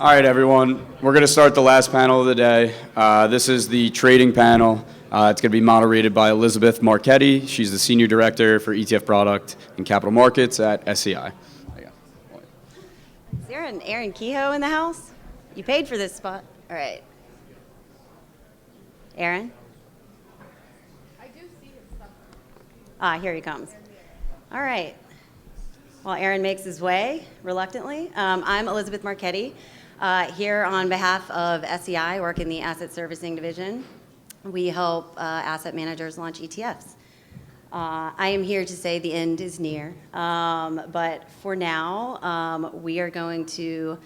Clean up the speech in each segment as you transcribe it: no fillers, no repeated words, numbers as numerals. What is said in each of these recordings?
All right, everyone. We're going to start the last panel of the day. This is the trading panel. It's going to be moderated by Elizabeth Marchetti. She's the Senior Director for ETF Product and Capital Markets at SCI. Is there an Aaron Kehoe in the house? You paid for this spot. All right. Aaron? I do see him somewhere. Here he comes. All right. While Aaron makes his way, reluctantly, I'm Elizabeth Marchetti, here on behalf of SEI, work in the Asset Servicing Division. We help asset managers launch ETFs. I am here to say the end is near, but for now, we are going to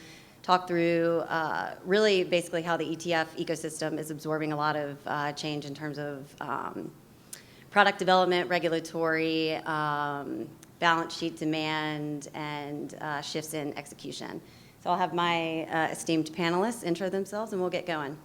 talk through really basically how the ETF ecosystem is absorbing a lot of change in terms of product development, regulatory, balance sheet demand, and shifts in execution. So I'll have my esteemed panelists intro themselves and we'll get going.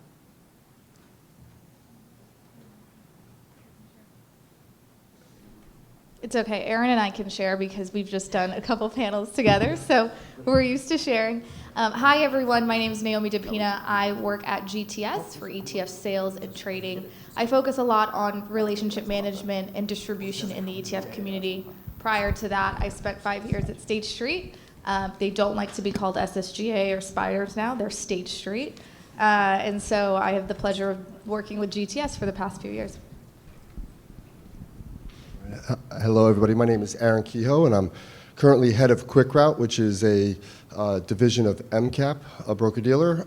It's okay. Aaron and I can share because we've just done a couple panels together, so we're used to sharing. Hi, everyone. My name is Naomi DePina. I work at GTS for ETF sales and trading. I focus a lot on relationship management and distribution in the ETF community. Prior to that, I spent 5 years at State Street. They don't like to be called SSGA or Spiders now. They're State Street. And so I have the pleasure of working with GTS for the past few years. Hello, everybody. My name is Aaron Kehoe, and I'm currently head of Quick Route, which is a division of MCAP, a broker-dealer.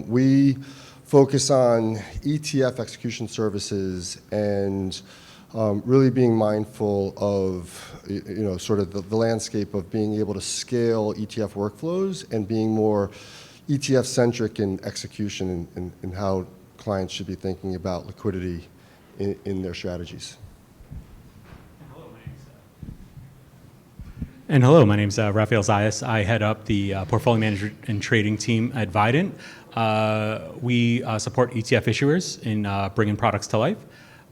We focus on ETF execution services and really being mindful of sort of the landscape of being able to scale ETF workflows and being more ETF-centric in execution and how clients should be thinking about liquidity in their strategies. And hello, my name is Rafael Zayas. I head up the portfolio management and trading team at Vident. We support ETF issuers in bringing products to life.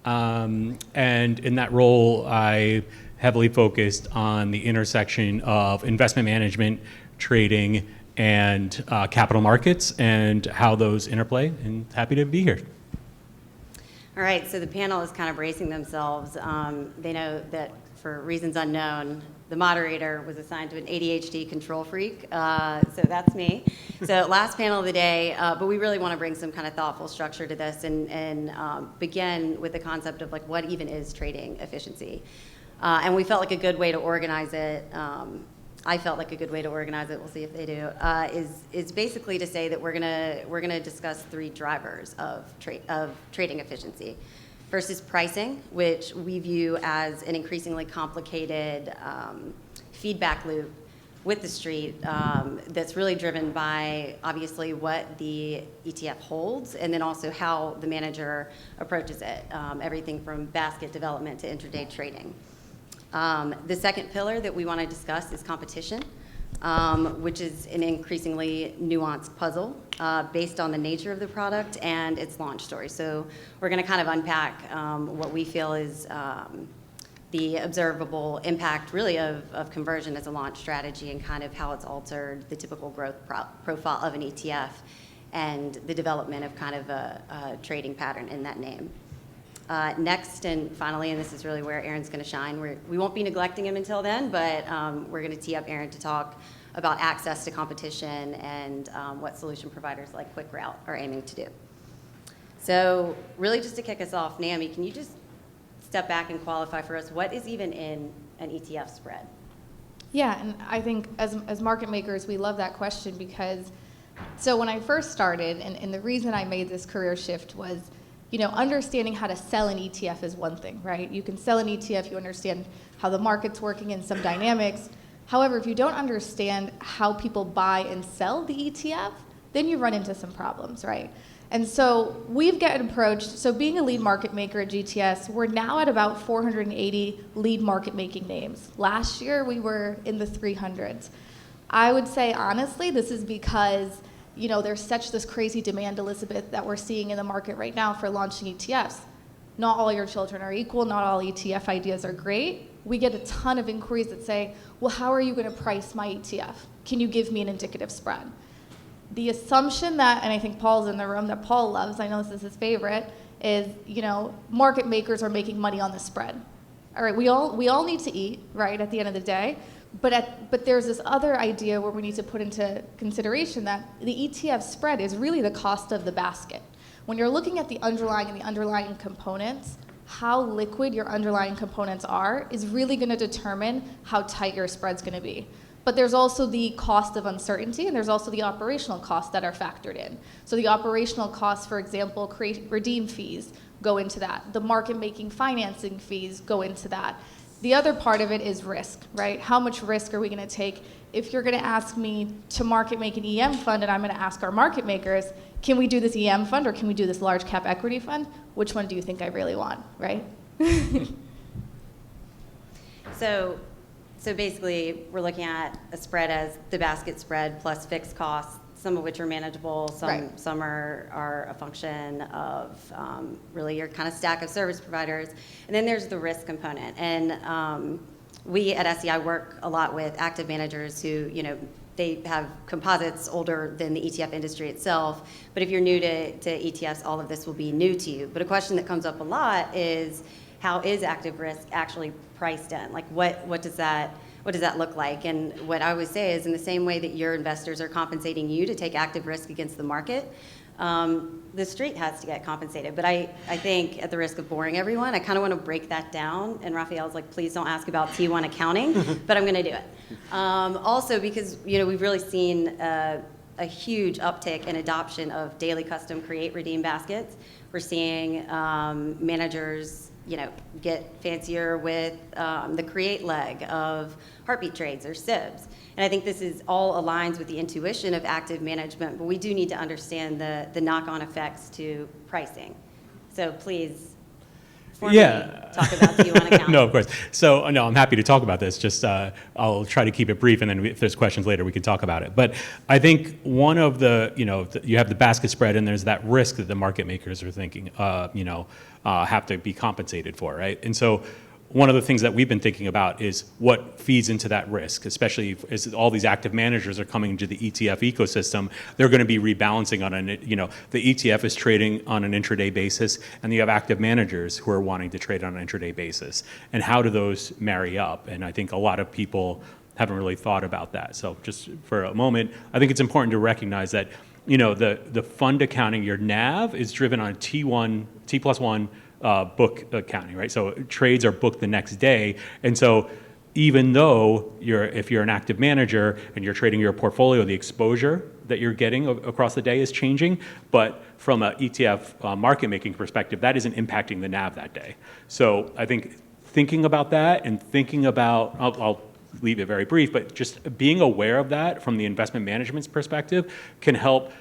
And in that role, I heavily focused on the intersection of investment management, trading, and capital markets and how those interplay, and happy to be here. All right, so the panel is kind of bracing themselves. They know that for reasons unknown, the moderator was assigned to an ADHD control freak, so that's me. So last panel of the day, but we really want to bring some kind of thoughtful structure to this and begin with the concept of like what even is trading efficiency. And we felt like a good way to organize it, I felt like a good way to organize it, we'll see if they do, is basically to say that we're gonna discuss three drivers of trading efficiency. First is pricing, which we view as an increasingly complicated feedback loop with the street that's really driven by obviously what the ETF holds and then also how the manager approaches it, everything from basket development to intraday trading. The second pillar that we want to discuss is competition, which is an increasingly nuanced puzzle based on the nature of the product and its launch story. So we're going to kind of unpack what we feel is the observable impact really of conversion as a launch strategy and kind of how it's altered the typical growth profile of an ETF and the development of kind of a trading pattern in that name. Next and finally, and this is really where Aaron's going to shine, we won't be neglecting him until then, but we're going to tee up Aaron to talk about access to competition and what solution providers like Quick Route are aiming to do. So really just to kick us off, Naomi, can you just step back and qualify for us what is even in an ETF spread? Yeah, and I think as market makers, we love that question because, so when I first started, and the reason I made this career shift was, understanding how to sell an ETF is one thing, right? You can sell an ETF, you understand how the market's working and some dynamics. However, if you don't understand how people buy and sell the ETF, then you run into some problems, right? And so we've gotten approached, so being a lead market maker at GTS, we're now at about 480 lead market making names. Last year, we were in the 300s. I would say, honestly, this is because there's such this crazy demand, Elizabeth, that we're seeing in the market right now for launching ETFs. Not all your children are equal, not all ETF ideas are great. We get a ton of inquiries that say, well, how are you going to price my ETF? Can you give me an indicative spread? the assumption that, and I think Paul's in the room, that Paul loves, I know this is his favorite, is, market makers are making money on the spread. All right, we all need to eat, right, at the end of the day, but there's this other idea where we need to put into consideration that the ETF spread is really the cost of the basket. When you're looking at the underlying components, how liquid your underlying components are is really going to determine how tight your spread's going to be. But there's also the cost of uncertainty, and there's also the operational costs that are factored in. So the operational costs, for example, redeem fees go into that. The market-making financing fees go into that. The other part of it is risk, right? How much risk are we going to take? If you're going to ask me to market make an EM fund, and I'm going to ask our market makers, can we do this EM fund or can we do this large cap equity fund? Which one do you think I really want, right? So basically, we're looking at a spread as the basket spread plus fixed costs, some of which are manageable, some are a function of really your kind of stack of service providers. And then there's the risk component. And we at SEI work a lot with active managers who, they have composites older than the ETF industry itself. But if you're new to ETFs, all of this will be new to you. But a question that comes up a lot is, how is active risk actually priced in? Like what does that look like? And what I always say is, in the same way that your investors are compensating you to take active risk against the market, the street has to get compensated. But I think, at the risk of boring everyone, I kind of want to break that down. And Raphael's like, please don't ask about T1 accounting, but I'm going to do it. Also because, we've really seen a huge uptick in adoption of daily custom create redeem baskets. We're seeing managers get fancier with the create leg of heartbeat trades or SIBs. And I think this is all aligns with the intuition of active management, but we do need to understand the knock-on effects to pricing. So please, talk about T1 accounting. No, of course. So, no, I'm happy to talk about this. Just I'll try to keep it brief, and then if there's questions later, we can talk about it. But I think one of the, you have the basket spread, and there's that risk that the market makers are thinking, have to be compensated for, right? And so one of the things that we've been thinking about is what feeds into that risk, especially as all these active managers are coming into the ETF ecosystem. They're going to be rebalancing on the ETF is trading on an intraday basis, and you have active managers who are wanting to trade on an intraday basis. And how do those marry up? And I think a lot of people haven't really thought about that. So just for a moment, I think it's important to recognize that the fund accounting, your NAV is driven on T+1 book accounting, right? So trades are booked the next day. And so even though if you're an active manager and you're trading your portfolio, the exposure that you're getting across the day is changing. But from an ETF market making perspective, that isn't impacting the NAV that day. So I think thinking about that and thinking about, I'll leave it very brief, but just being aware of that from the investment management's perspective can help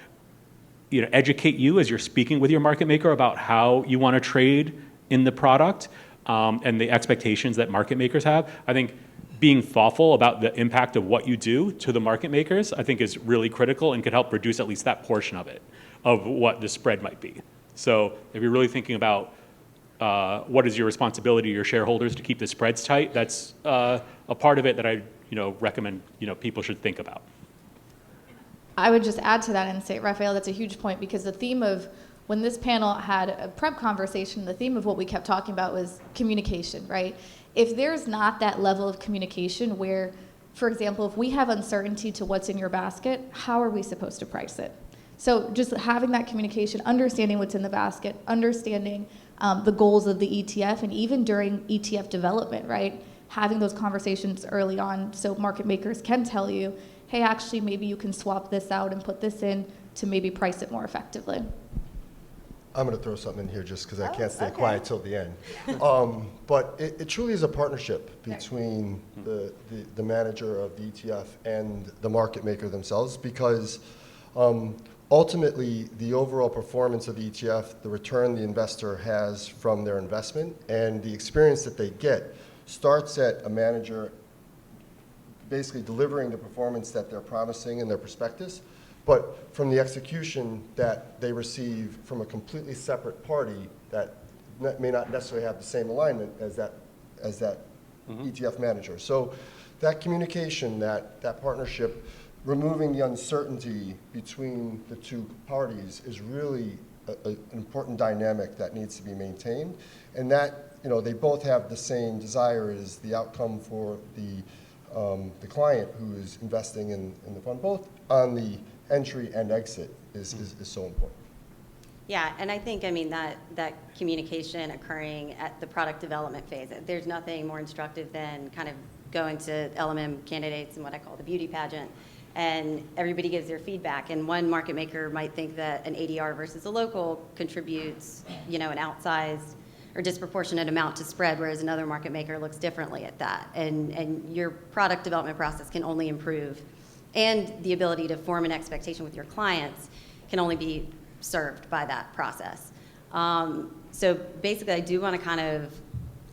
educate you as you're speaking with your market maker about how you want to trade in the product and the expectations that market makers have. I think being thoughtful about the impact of what you do to the market makers, I think is really critical and could help reduce at least that portion of it, of what the spread might be. So if you're really thinking about what is your responsibility to your shareholders to keep the spreads tight, that's a part of it that I recommend people should think about. I would just add to that and say, Raphael, that's a huge point, because the theme of when this panel had a prep conversation, the theme of what we kept talking about was communication, right? If there's not that level of communication where, for example, if we have uncertainty to what's in your basket, how are we supposed to price it? So just having that communication, understanding what's in the basket, understanding the goals of the ETF, and even during ETF development, right? Having those conversations early on so market makers can tell you, hey, actually, maybe you can swap this out and put this in to maybe price it more effectively. I'm going to throw something in here just because I can't stay quiet till the end. But it truly is a partnership between the manager of the ETF and the market maker themselves, because ultimately the overall performance of the ETF, the return the investor has from their investment, and the experience that they get starts at a manager basically delivering the performance that they're promising in their prospectus, but from the execution that they receive from a completely separate party that may not necessarily have the same alignment as that ETF manager. So that communication, that partnership removing the uncertainty between the two parties is really an important dynamic that needs to be maintained, and that, you know, they both have the same desire as the outcome for the client who is investing in the fund, both on the entry and exit is so important. Yeah, and I think, I mean, that communication occurring at the product development phase, there's nothing more instructive than kind of going to LMM candidates and what I call the beauty pageant, and everybody gives their feedback, and one market maker might think that an ADR versus a local contributes, you know, an outsized or disproportionate amount to spread, whereas another market maker looks differently at that, and your product development process can only improve, and the ability to form an expectation with your clients can only be served by that process. So basically, I do want to kind of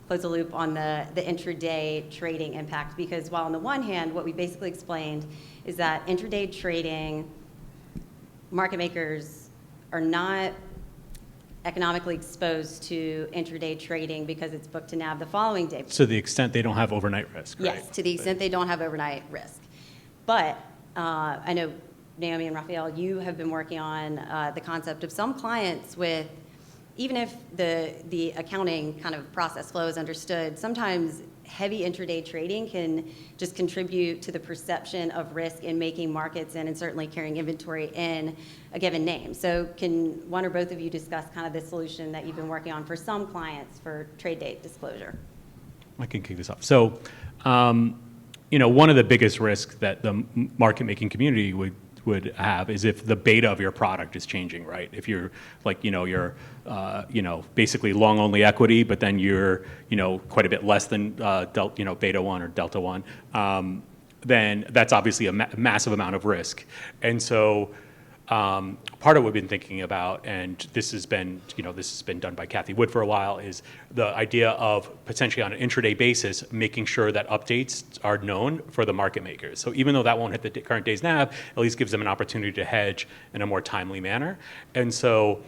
close the loop on the intraday trading impact, because while on the one hand, what we basically explained is that intraday trading, market makers are not economically exposed to intraday trading because it's booked to NAV the following day. To the extent they don't have overnight risk, right? Yes, to the extent they don't have overnight risk. But I know, Naomi and Raphael, you have been working on the concept of some clients with, even if the accounting kind of process flow is understood, sometimes heavy intraday trading can just contribute to the perception of risk in making markets and certainly carrying inventory in a given name. So can one or both of you discuss kind of the solution that you've been working on for some clients for trade date disclosure? I can kick this off. So, you know, one of the biggest risks that the market making community would have is if the beta of your product is changing, right? If you're like, you know, you're, you know, basically long only equity, but then you're, you know, quite a bit less than, beta 1 or delta 1, then that's obviously a massive amount of risk. And so part of what we've been thinking about, and this has been done by Kathy Wood for a while, is the idea of potentially on an intraday basis, making sure that updates are known for the market makers. So even though that won't hit the current day's NAV, at least gives them an opportunity to hedge in a more timely manner. And so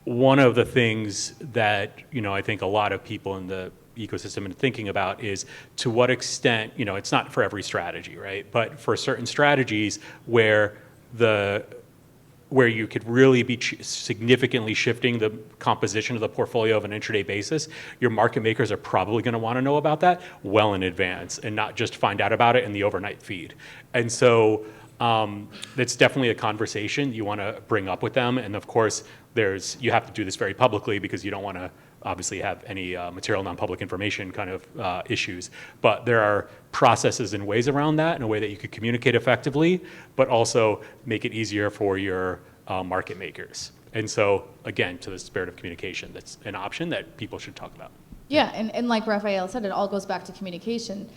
one of the things that, you know, I think a lot of people in the ecosystem and thinking about is to what extent, you know, it's not for every strategy, right? But for certain strategies where you could really be significantly shifting the composition of the portfolio of an intraday basis, your market makers are probably going to want to know about that well in advance and not just find out about it in the overnight feed. And so it's definitely a conversation you want to bring up with them. And of course, you have to do this very publicly because you don't want to obviously have any material non-public information kind of issues. But there are processes and ways around that in a way that you could communicate effectively, but also make it easier for your market makers. And so, again, to the spirit of communication, that's an option that people should talk about. Yeah, and like Raphael said, it all goes back to communication.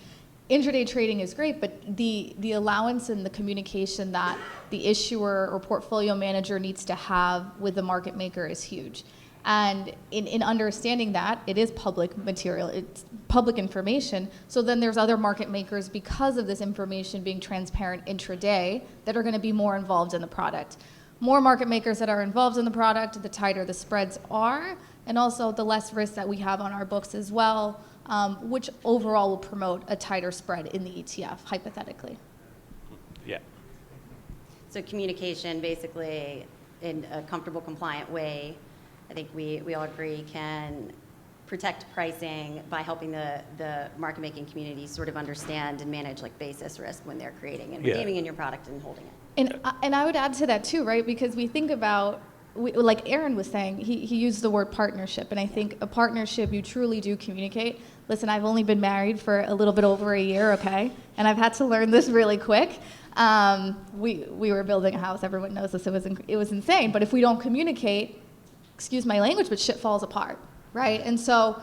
Intraday trading is great, but the allowance and the communication that the issuer or portfolio manager needs to have with the market maker is huge. And in understanding that, it is public material, it's public information, so then there's other market makers, because of this information being transparent intraday, that are going to be more involved in the product. More market makers that are involved in the product, the tighter the spreads are, and also the less risk that we have on our books as well, which overall will promote a tighter spread in the ETF, hypothetically. Yeah. So communication, basically, in a comfortable, compliant way, I think we all agree, can protect pricing by helping the market making community sort of understand and manage like basis risk when they're creating and redeeming in your product and holding it. And I would add to that too, right? Because we think about, like Aaron was saying, he used the word partnership, and I think a partnership, you truly do communicate. Listen, I've only been married for a little bit over a year, okay? And I've had to learn this really quick. We were building a house, everyone knows this, it was insane, but if we don't communicate, excuse my language, but shit falls apart, right? And so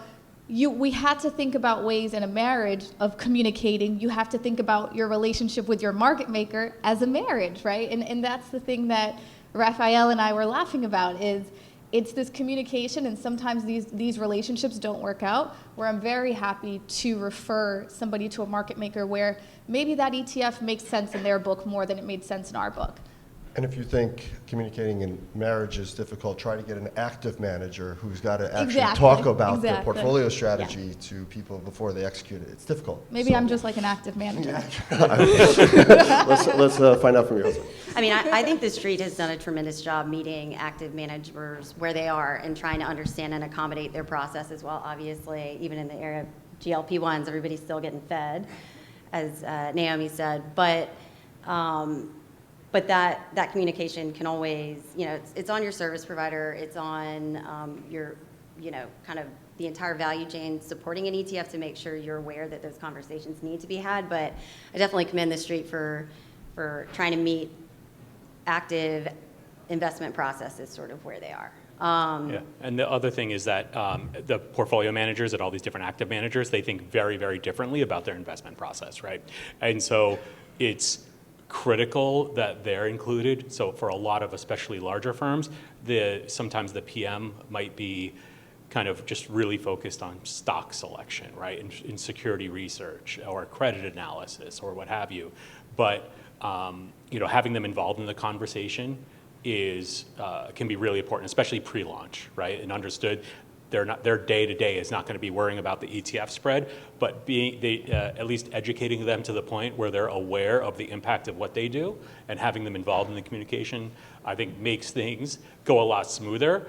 we had to think about ways in a marriage of communicating. You have to think about your relationship with your market maker as a marriage, right? And that's the thing that Raphael and I were laughing about, is it's this communication, and sometimes these relationships don't work out, where I'm very happy to refer somebody to a market maker where maybe that ETF makes sense in their book more than it made sense in our book. And if you think communicating in marriage is difficult, try to get an active manager who's got to actually talk about the portfolio strategy to people before they execute it. It's difficult. Maybe I'm just like an active manager. Let's find out from your husband. I mean, I think the street has done a tremendous job meeting active managers where they are and trying to understand and accommodate their process as well. Obviously, even in the era of GLP-1s, everybody's still getting fed, as Naomi said. But that communication can always, it's on your service provider, it's on your, kind of the entire value chain supporting an ETF to make sure you're aware that those conversations need to be had. But I definitely commend the street for trying to meet active investment processes sort of where they are. Yeah, and the other thing is that the portfolio managers at all these different active managers, they think very, very differently about their investment process, right? And so it's critical that they're included. So for a lot of especially larger firms, sometimes the PM might be kind of just really focused on stock selection, right, in security research or credit analysis or what have you. But having them involved in the conversation can be really important, especially pre-launch, right? And understood, their day-to-day is not going to be worrying about the ETF spread, but at least educating them to the point where they're aware of the impact of what they do and having them involved in the communication, I think makes things go a lot smoother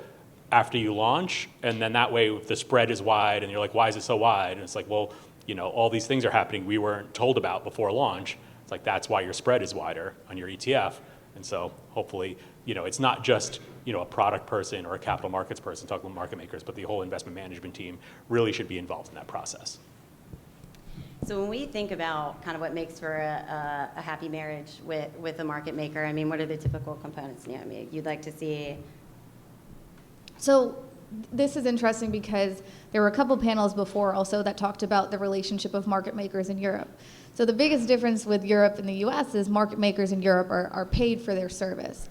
after you launch. And then that way, if the spread is wide and you're like, why is it so wide? And it's like, well, all these things are happening we weren't told about before launch. It's like, that's why your spread is wider on your ETF. And so hopefully, it's not just, a product person or a capital markets person talking about market makers, but the whole investment management team really should be involved in that process. So when we think about kind of what makes for a happy marriage with a market maker, I mean, what are the typical components, Naomi, you'd like to see? So this is interesting because there were a couple panels before also that talked about the relationship of market makers in Europe. So the biggest difference with Europe and the US is market makers in Europe are paid for their service.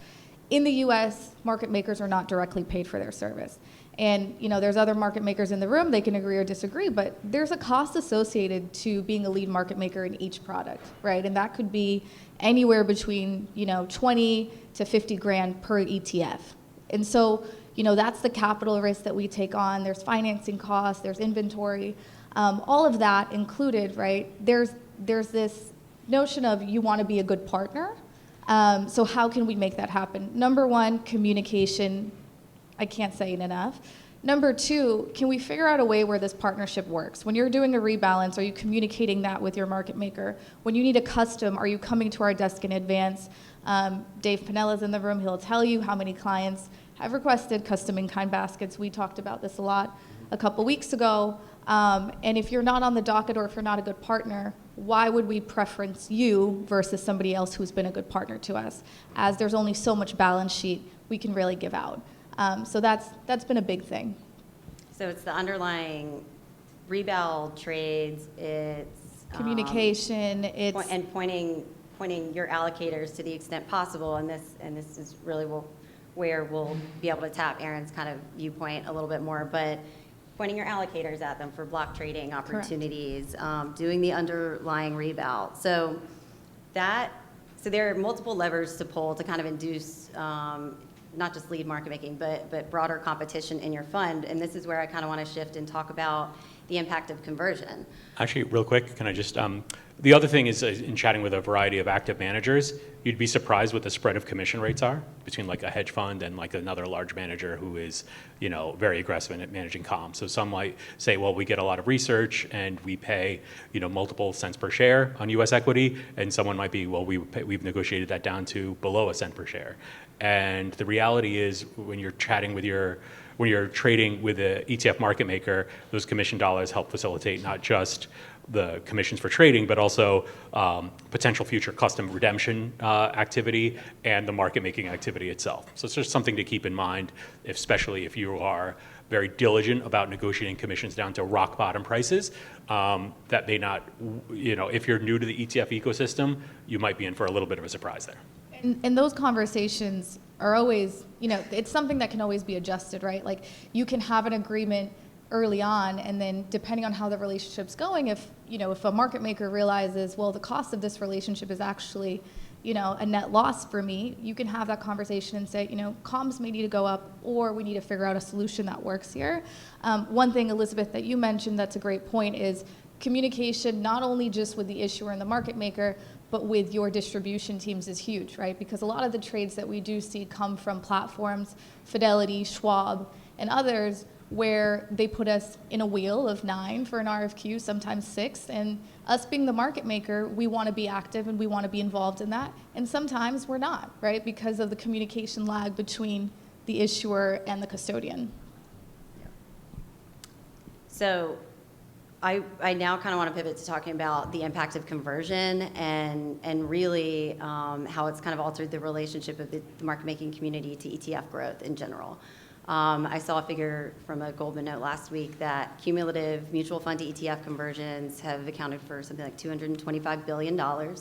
In the US, market makers are not directly paid for their service. And there's other market makers in the room, they can agree or disagree, but there's a cost associated to being a lead market maker in each product, right? And that could be anywhere between 20 to 50 grand per ETF. And so that's the capital risk that we take on. There's financing costs, there's inventory, all of that included, right? There's this notion of you want to be a good partner. So how can we make that happen? Number one, communication. I can't say it enough. Number two, can we figure out a way where this partnership works? When you're doing a rebalance, are you communicating that with your market maker? When you need a custom, are you coming to our desk in advance? Dave Panelists in the room, he'll tell you how many clients have requested custom in-kind baskets. We talked about this a lot a couple weeks ago. And if you're not on the docket or if you're not a good partner, why would we preference you versus somebody else who's been a good partner to us? As there's only so much balance sheet we can really give out. So that's been a big thing. So it's the underlying rebel trades, it's communication, it's and pointing your allocators to the extent possible, and this is really where we'll be able to tap Aaron's kind of viewpoint a little bit more, but pointing your allocators at them for block trading opportunities, doing the underlying rebel. So there are multiple levers to pull to kind of induce not just lead market making, but broader competition in your fund. And this is where I kind of want to shift and talk about the impact of conversion. Actually, real quick, can I just, the other thing is in chatting with a variety of active managers, you'd be surprised what the spread of commission rates are between like a hedge fund and like another large manager who is, very aggressive at managing comps. So some might say, well, we get a lot of research and we pay, multiple cents per share on US equity. And someone might be, well, we've negotiated that down to below a cent per share. And the reality is when you're trading with an ETF market maker, those commission dollars help facilitate not just the commissions for trading, but also potential future custom redemption activity and the market making activity itself. So it's just something to keep in mind, especially if you are very diligent about negotiating commissions down to rock bottom prices. That may not, if you're new to the ETF ecosystem, you might be in for a little bit of a surprise there. And those conversations are always, it's something that can always be adjusted, right? Like you can have an agreement early on, and then depending on how the relationship's going, if a market maker realizes, well, the cost of this relationship is actually, a net loss for me, you can have that conversation and say, comms may need to go up, or we need to figure out a solution that works here. One thing, Elizabeth, that you mentioned that's a great point is communication, not only just with the issuer and the market maker, but with your distribution teams is huge, right? Because a lot of the trades that we do see come from platforms, Fidelity, Schwab, and others, where they put us in a wheel of 9 for an RFQ, sometimes 6, and us being the market maker, we want to be active and we want to be involved in that, and sometimes we're not, right, because of the communication lag between the issuer and the custodian. So I now kind of want to pivot to talking about the impact of conversion and really how it's kind of altered the relationship of the market making community to ETF growth in general. I saw a figure from a Goldman note last week that cumulative mutual fund to ETF conversions have accounted for something like $225 billion. Hard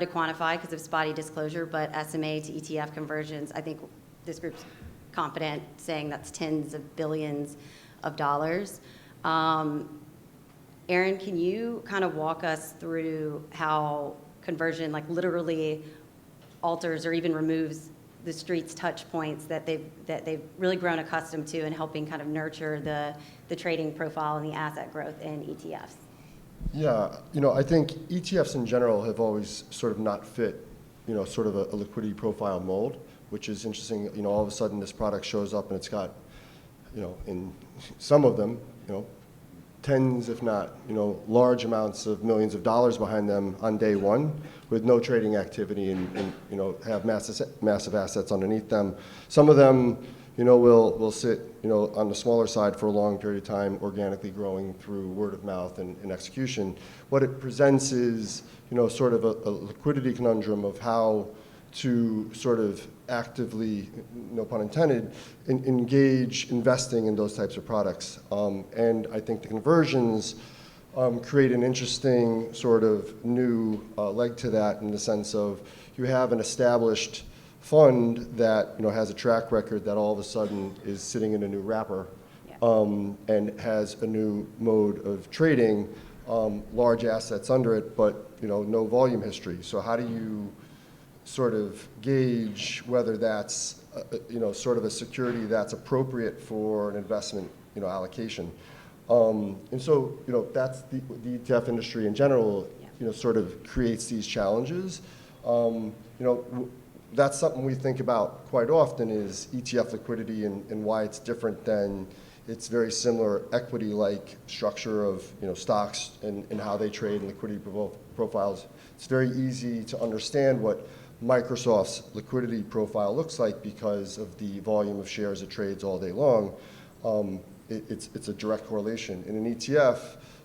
to quantify because of spotty disclosure, but SMA to ETF conversions, I think this group's confident saying that's tens of billions of dollars. Aaron, can you kind of walk us through how conversion like literally alters or even removes the street's touch points that they've really grown accustomed to in helping kind of nurture the trading profile and the asset growth in ETFs? Yeah, I think ETFs in general have always sort of not fit, sort of a liquidity profile mold, which is interesting. All of a sudden this product shows up and it's got, in some of them, tens, if not, large amounts of millions of dollars behind them on day one with no trading activity and have massive assets underneath them. Some of them, will sit, on the smaller side for a long period of time, organically growing through word of mouth and execution. What it presents is, sort of a liquidity conundrum of how to sort of actively, no pun intended, engage investing in those types of products. And I think the conversions create an interesting sort of new leg to that in the sense of you have an established fund that has a track record that all of a sudden is sitting in a new wrapper and has a new mode of trading, large assets under it, but no volume history. So how do you sort of gauge whether that's sort of a security that's appropriate for an investment allocation? And so that's the ETF industry in general sort of creates these challenges. That's something we think about quite often is ETF liquidity and why it's different than its very similar equity-like structure of stocks and how they trade and liquidity profiles. It's very easy to understand what Microsoft's liquidity profile looks like because of the volume of shares it trades all day long. It's a direct correlation. In an ETF,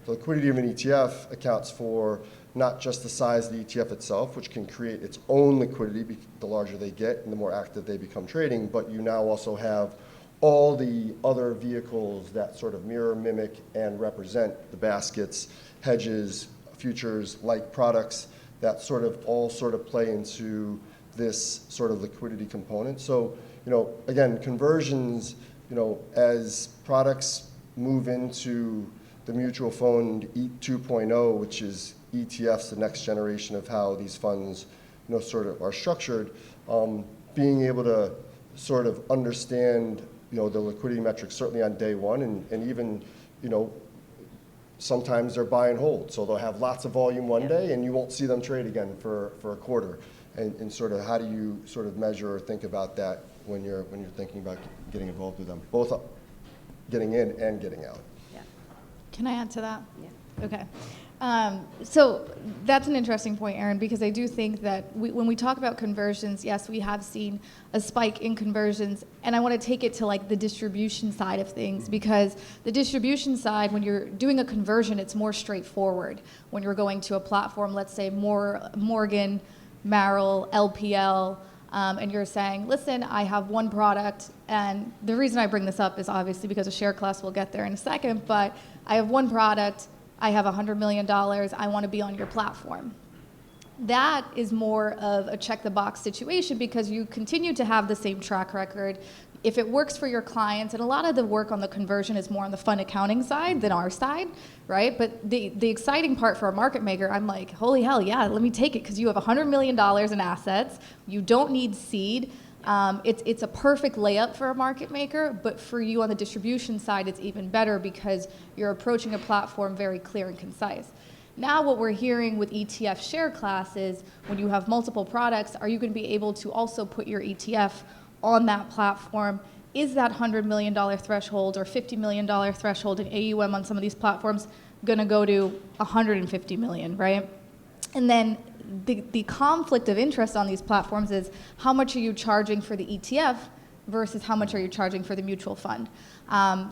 the liquidity of an ETF accounts for not just the size of the ETF itself, which can create its own liquidity the larger they get and the more active they become trading, but you now also have all the other vehicles that sort of mirror, mimic, and represent the baskets, hedges, futures-like products that sort of play into this sort of liquidity component. So, again, conversions, as products move into the mutual fund 2.0, which is ETFs, the next generation of how these funds, sort of are structured, being able to sort of understand, the liquidity metrics certainly on day one, and even, sometimes they're buy and hold. So they'll have lots of volume one day, and you won't see them trade again for a quarter. And sort of how do you sort of measure or think about that when you're thinking about getting involved with them, both getting in and getting out? Yeah. Can I add to that? Yeah. Okay. So that's an interesting point, Aaron, because I do think that when we talk about conversions, yes, we have seen a spike in conversions, and I want to take it to like the distribution side of things, because the distribution side, when you're doing a conversion, it's more straightforward. When you're going to a platform, let's say Morgan, Merrill, LPL, and you're saying, listen, I have one product, and the reason I bring this up is obviously because of share class, we'll get there in a second, but I have one product, I have $100 million, I want to be on your platform. That is more of a check the box situation because you continue to have the same track record. If it works for your clients, and a lot of the work on the conversion is more on the fund accounting side than our side, right? But the exciting part for a market maker, I'm like, holy hell, yeah, let me take it because you have $100 million in assets. You don't need seed. It's a perfect layup for a market maker, but for you on the distribution side, it's even better because you're approaching a platform very clear and concise. Now what we're hearing with ETF share class is when you have multiple products, are you going to be able to also put your ETF on that platform? Is that $100 million threshold or $50 million threshold in AUM on some of these platforms going to go to $150 million, right? And then the conflict of interest on these platforms is how much are you charging for the ETF versus how much are you charging for the mutual fund?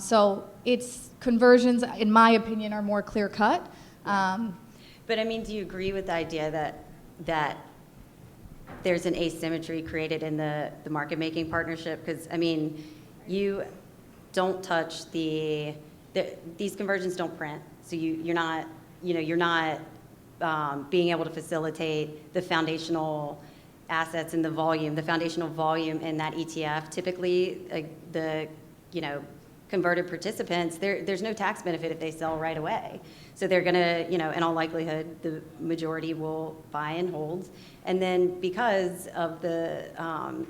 So it's conversions, in my opinion, are more clear cut. But I mean, do you agree with the idea that there's an asymmetry created in the market making partnership? Because I mean, you don't touch these conversions don't print, so you're not being able to facilitate the foundational assets and the foundational volume in that ETF. Typically, the converted participants, there's no tax benefit if they sell right away. So they're going to, in all likelihood, the majority will buy and hold. And then because of the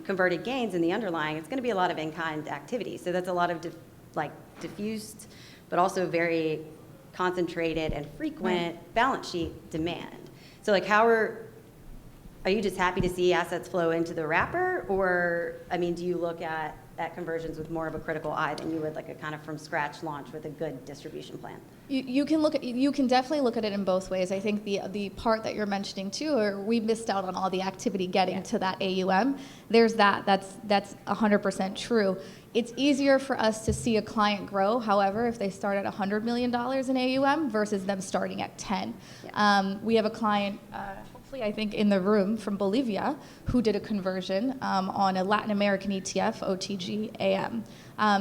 converted gains in the underlying, it's going to be a lot of in-kind activity. So that's a lot of diffused, but also very concentrated and frequent balance sheet demand. So how are you just happy to see assets flow into the wrapper? Or, I mean, do you look at conversions with more of a critical eye than you would a kind of from scratch launch with a good distribution plan? You can definitely look at it in both ways. I think the part that you're mentioning too, or we missed out on all the activity getting to that AUM. There's that's 100% true. It's easier for us to see a client grow, however, if they start at $100 million in AUM versus them starting at 10. Yeah. We have a client, hopefully I think in the room, from Bolivia, who did a conversion on a Latin American ETF, OTG AM.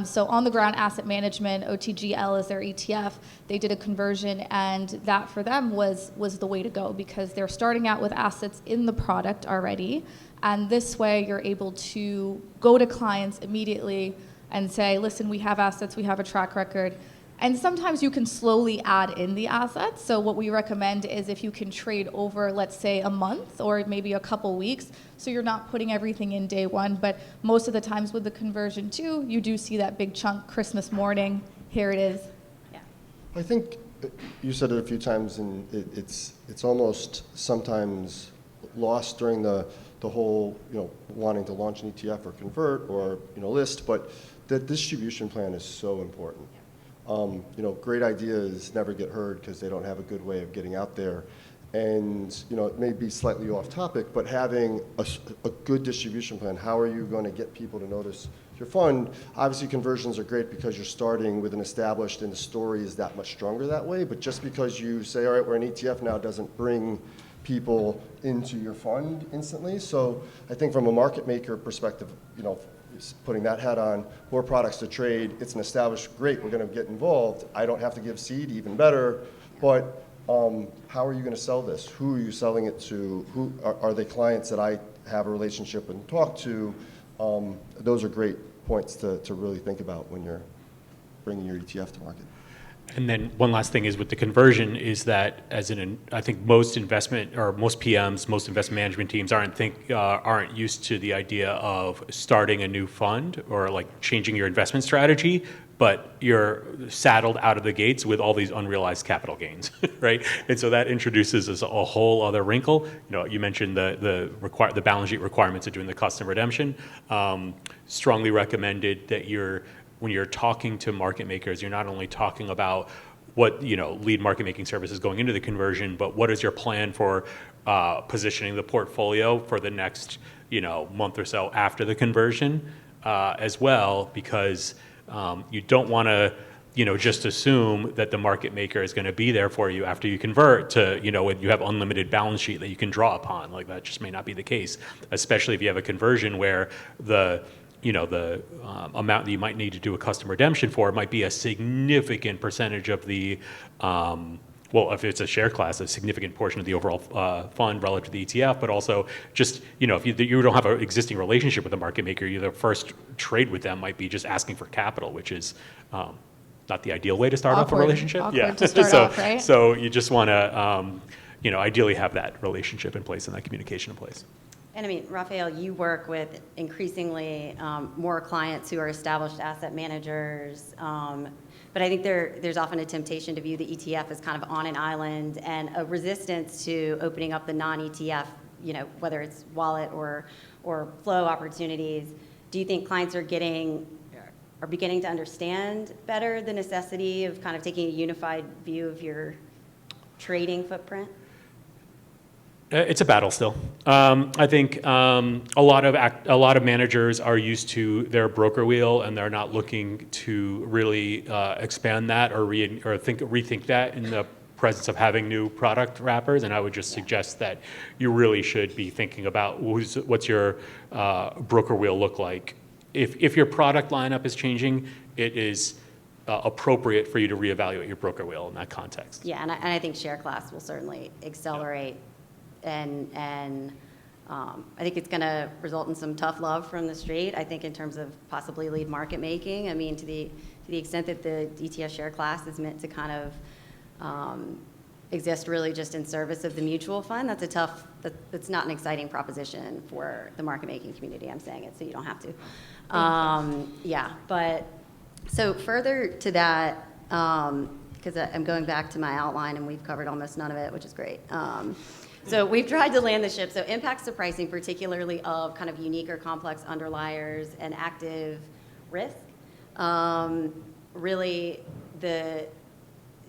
So on the ground asset management, OTGL is their ETF. They did a conversion, and that for them was the way to go because they're starting out with assets in the product already. And this way you're able to go to clients immediately and say, listen, we have assets, we have a track record. And sometimes you can slowly add in the assets. So what we recommend is if you can trade over, let's say, a month or maybe a couple weeks, so you're not putting everything in day one. But most of the times with the conversion too, you do see that big chunk Christmas morning. Here it is. Yeah. I think you said it a few times, and it's almost sometimes lost during the whole, wanting to launch an ETF or convert or, list, but the distribution plan is so important. Great ideas never get heard because they don't have a good way of getting out there. And, it may be slightly off topic, but having a good distribution plan, how are you going to get people to notice your fund? Obviously, conversions are great because you're starting with an established, and the story is that much stronger that way. But just because you say, all right, we're an ETF now, doesn't bring people into your fund instantly. So I think from a market maker perspective, putting that hat on, more products to trade, it's an established, great, we're going to get involved. I don't have to give seed, even better. But how are you going to sell this? Who are you selling it to? Who are they clients that I have a relationship and talk to? Those are great points to really think about when you're bringing your ETF to market. And then one last thing is with the conversion is that I think most PMs, most investment management teams aren't used to the idea of starting a new fund or changing your investment strategy, but you're saddled out of the gates with all these unrealized capital gains, right? And so that introduces us a whole other wrinkle. You mentioned the balance sheet requirements of doing the custom redemption. Strongly recommended that when you're talking to market makers, you're not only talking about what lead market making services going into the conversion, but what is your plan for positioning the portfolio for the next month or so after the conversion as well, because you don't want to just assume that the market maker is going to be there for you after you convert to when you have unlimited balance sheet that you can draw upon. That just may not be the case, especially if you have a conversion where the amount that you might need to do a custom redemption for might be a significant percentage of the well, if it's a share class, a significant portion of the overall fund relative to the ETF, but also just, if you don't have an existing relationship with the market maker, the first trade with them might be just asking for capital, which is not the ideal way to start off a relationship. Awkward to start off, right? So you just want to, ideally have that relationship in place and that communication in place. And I mean, Raphael, you work with increasingly more clients who are established asset managers, but I think there's often a temptation to view the ETF as kind of on an island and a resistance to opening up the non-ETF, whether it's wallet or flow opportunities. Do you think clients are beginning to understand better the necessity of kind of taking a unified view of your trading footprint? It's a battle still. I think a lot of managers are used to their broker wheel, and they're not looking to really expand that or rethink that in the presence of having new product wrappers. And I would just suggest that you really should be thinking about what's your broker wheel look like. If your product lineup is changing, it is appropriate for you to reevaluate your broker wheel in that context. Yeah, and I think share class will certainly accelerate. And I think it's going to result in some tough love from the street. I think in terms of possibly lead market making. I mean, to the extent that the ETF share class is meant to kind of exist really just in service of the mutual fund, that's not an exciting proposition for the market making community. I'm saying it so you don't have to. Yeah, but so further to that, because I'm going back to my outline and we've covered almost none of it, which is great. So we've tried to land the ship. So impacts to pricing, particularly of kind of unique or complex underliers and active risk. Really, the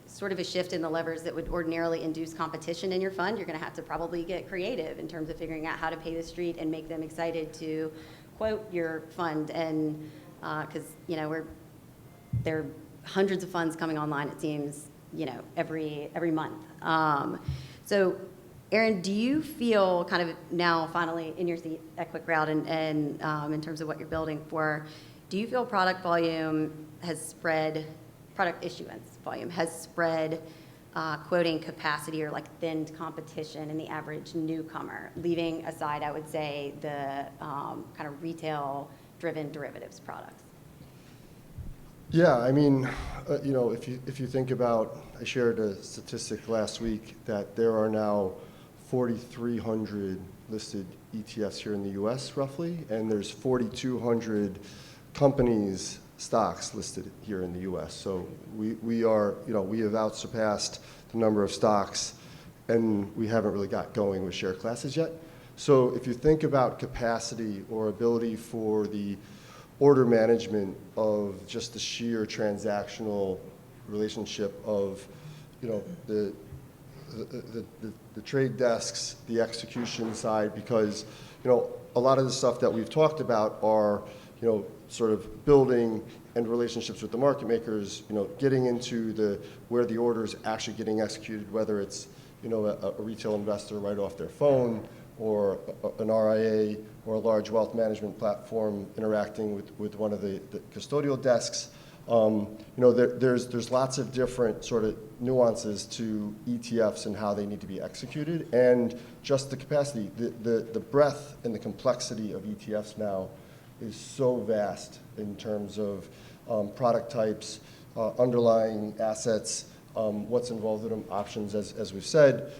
sort of a shift in the levers that would ordinarily induce competition in your fund. You're going to have to probably get creative in terms of figuring out how to pay the street and make them excited to quote your fund. And because there are hundreds of funds coming online, it seems, every month. So Aaron, do you feel kind of now finally in your seat at Quick Route and in terms of what you're building for, do you feel product issuance volume has spread quoting capacity or like thinned competition in the average newcomer, leaving aside, I would say, the kind of retail-driven derivatives products? Yeah, I mean, if you think about, I shared a statistic last week that there are now 4,300 listed ETFs here in the U.S. roughly, and there's 4,200 companies, stocks listed here in the U.S. So we have outsurpassed the number of stocks, and we haven't really got going with share classes yet. So if you think about capacity or ability for the order management of just the sheer transactional relationship of, the trade desks, the execution side, because, a lot of the stuff that we've talked about are, sort of building and relationships with the market makers, getting into where the order is actually getting executed, whether it's, a retail investor right off their phone, or an RIA, or a large wealth management platform interacting with one of the custodial desks. There's lots of different sort of nuances to ETFs and how they need to be executed, and just the capacity, the breadth and the complexity of ETFs now is so vast in terms of product types, underlying assets, what's involved in them, options, as we've said,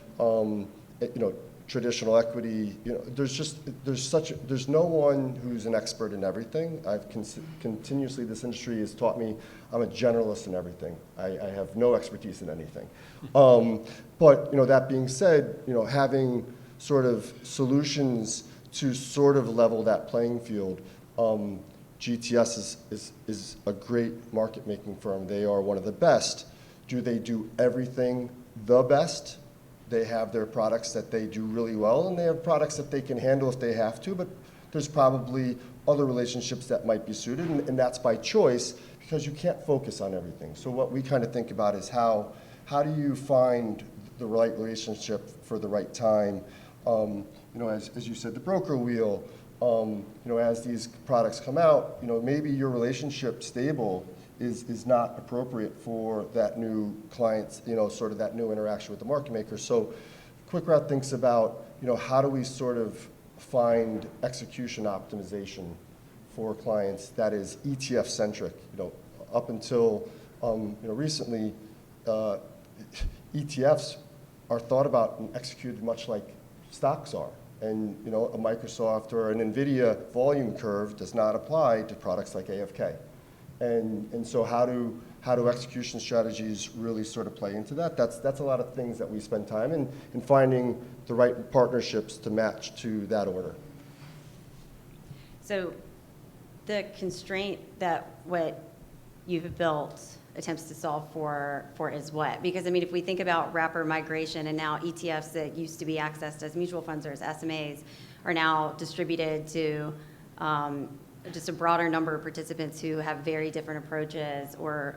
traditional equity. There's no one who's an expert in everything. Continuously, this industry has taught me I'm a generalist in everything. I have no expertise in anything. But that being said, having sort of solutions to sort of level that playing field. GTS is a great market making firm. They are one of the best. Do they do everything the best? They have their products that they do really well, and they have products that they can handle if they have to, but there's probably other relationships that might be suited, and that's by choice, because you can't focus on everything. So what we kind of think about is how do you find the right relationship for the right time? As you said, the broker wheel, as these products come out, maybe your relationship stable is not appropriate for that new client, sort of that new interaction with the market maker. So QuickRoute thinks about, how do we sort of find execution optimization for clients that is ETF centric. Up until recently, ETFs are thought about and executed much like stocks are. And a Microsoft or an NVIDIA volume curve does not apply to products like AFK. And so how do execution strategies really sort of play into that? That's a lot of things that we spend time in finding the right partnerships to match to that order. So the constraint that what you've built attempts to solve for is what? Because, I mean, if we think about wrapper migration and now ETFs that used to be accessed as mutual funds or as SMAs are now distributed to just a broader number of participants who have very different approaches or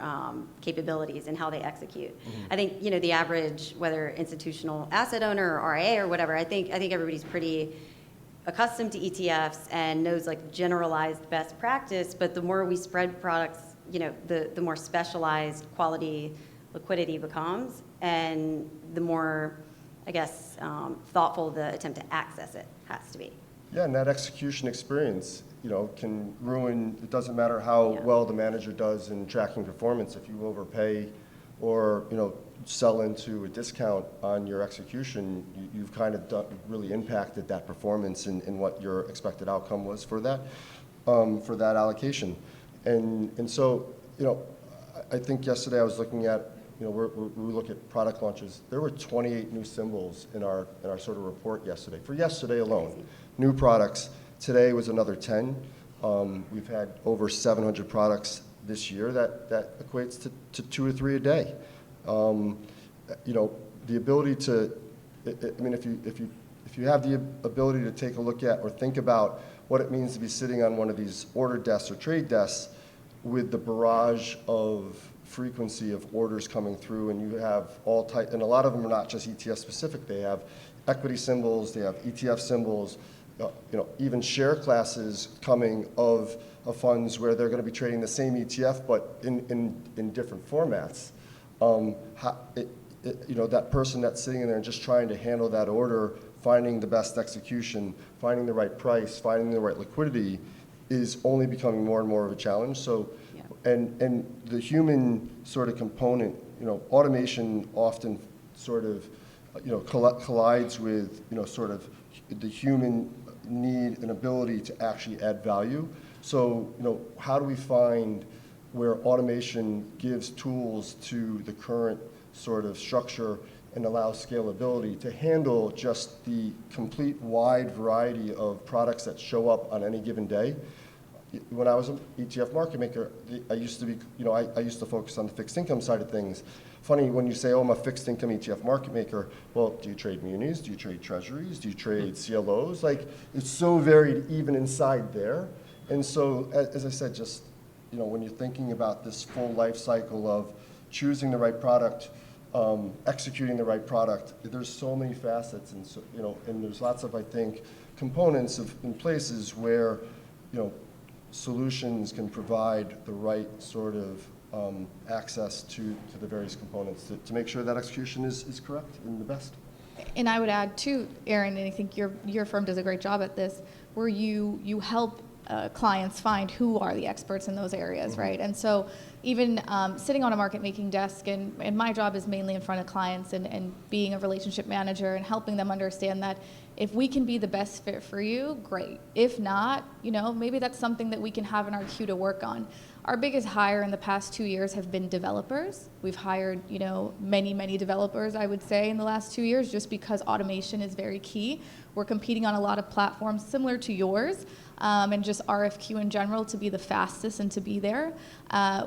capabilities in how they execute. Mm-hmm. I think, the average, whether institutional asset owner or RIA or whatever, I think everybody's pretty accustomed to ETFs and knows like generalized best practice, but the more we spread products, the more specialized quality liquidity becomes, and the more, I guess, thoughtful the attempt to access it has to be. Yeah, and that execution experience, can ruin, it doesn't matter how well the manager does in tracking performance. If you overpay or, sell into a discount on your execution, you've kind of really impacted that performance in what your expected outcome was for that allocation. And so, I think yesterday I was looking at, we look at product launches. There were 28 new symbols in our sort of report yesterday. For yesterday alone, new products. Today was another 10. We've had over 700 products this year. That equates to 2 or 3 a day. The ability to, if you have the ability to take a look at or think about what it means to be sitting on one of these order desks or trade desks with the barrage of frequency of orders coming through, and you have all type, and a lot of them are not just ETF specific. They have equity symbols, they have ETF symbols, even share classes coming of funds where they're going to be trading the same ETF but in different formats. That person that's sitting in there and just trying to handle that order, finding the best execution, finding the right price, finding the right liquidity is only becoming more and more of a challenge. So, and the human sort of component, automation often sort of, collides with, sort of the human need and ability to actually add value. So, how do we find where automation gives tools to the current sort of structure and allows scalability to handle just the complete wide variety of products that show up on any given day? When I was an ETF market maker, I used to be, I used to focus on the fixed income side of things. Funny when you say, oh, I'm a fixed income ETF market maker. Well, do you trade munis? Do you trade treasuries? Do you trade CLOs? Like, it's so varied even inside there. And so, as I said, just, when you're thinking about this full life cycle of choosing the right product, executing the right product, there's so many facets, and so, and there's lots of, I think, components in places where, solutions can provide the right sort of access to the various components to make sure that execution is correct and the best. And I would add too, Aaron, and I think your firm does a great job at this, where you help clients find who are the experts in those areas, mm-hmm. right? And so even sitting on a market making desk, and my job is mainly in front of clients and being a relationship manager and helping them understand that if we can be the best fit for you, great. If not, maybe that's something that we can have in our queue to work on. Our biggest hire in the past 2 years have been developers. We've hired, many developers, I would say, in the last 2 years, just because automation is very key. We're competing on a lot of platforms similar to yours, and just RFQ in general to be the fastest and to be there.